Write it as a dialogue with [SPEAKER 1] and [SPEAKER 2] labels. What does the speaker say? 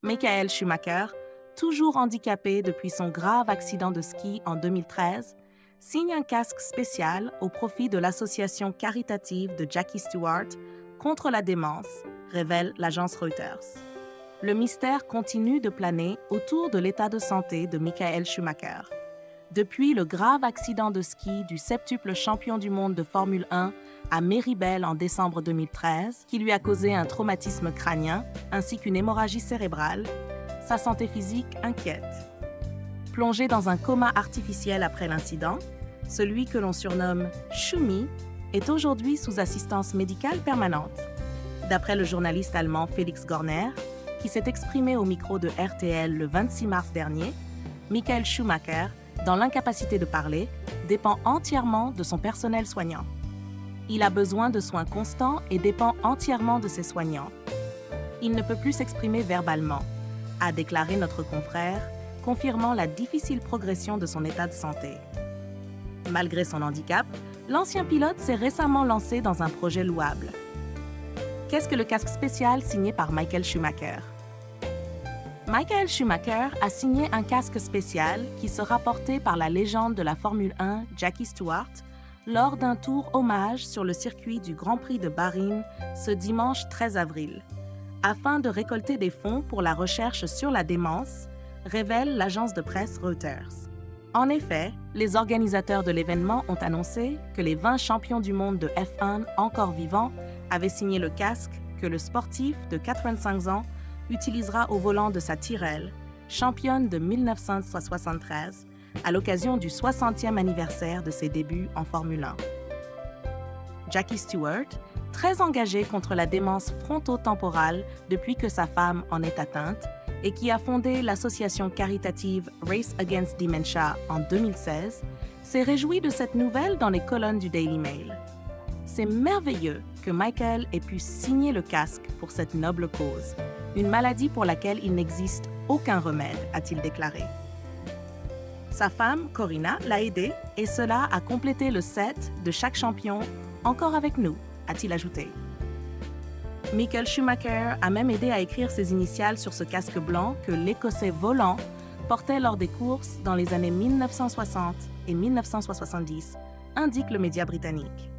[SPEAKER 1] Michael Schumacher, toujours handicapé depuis son grave accident de ski en 2013, signe un casque spécial au profit de l'association caritative de Jackie Stewart contre la démence, révèle l'agence Reuters. Le mystère continue de planer autour de l'état de santé de Michael Schumacher. Depuis le grave accident de ski du septuple champion du monde de Formule 1 à Méribel en décembre 2013, qui lui a causé un traumatisme crânien ainsi qu'une hémorragie cérébrale, sa santé physique inquiète. Plongé dans un coma artificiel après l'incident, celui que l'on surnomme Schumi est aujourd'hui sous assistance médicale permanente. D'après le journaliste allemand Felix Gorner, qui s'est exprimé au micro de RTL le 26 mars dernier, Michael Schumacher, dans l'incapacité de parler, dépend entièrement de son personnel soignant. Il a besoin de soins constants et dépend entièrement de ses soignants. Il ne peut plus s'exprimer verbalement, a déclaré notre confrère, confirmant la difficile progression de son état de santé. Malgré son handicap, l'ancien pilote s'est récemment lancé dans un projet louable. Qu'est-ce que le casque spécial signé par Michael Schumacher? Michael Schumacher a signé un casque spécial qui sera porté par la légende de la Formule 1, Jackie Stewart, lors d'un tour hommage sur le circuit du Grand Prix de Bahreïn ce dimanche 13 avril, afin de récolter des fonds pour la recherche sur la démence, révèle l'agence de presse Reuters. En effet, les organisateurs de l'événement ont annoncé que les 20 champions du monde de F1 encore vivants avaient signé le casque que le sportif de 85 ans utilisera au volant de sa Tyrrell, championne de 1973, à l'occasion du 60e anniversaire de ses débuts en Formule 1. Jackie Stewart, très engagée contre la démence frontotemporale depuis que sa femme en est atteinte et qui a fondé l'association caritative Race Against Dementia en 2016, s'est réjouie de cette nouvelle dans les colonnes du Daily Mail. C'est merveilleux que Michael ait pu signer le casque pour cette noble cause, une maladie pour laquelle il n'existe aucun remède, a-t-il déclaré. Sa femme, Corinna, l'a aidé et cela a complété le set de chaque champion encore avec nous, a-t-il ajouté. Michael Schumacher a même aidé à écrire ses initiales sur ce casque blanc que l'Écossais volant portait lors des courses dans les années 1960 et 1970, indique le média britannique.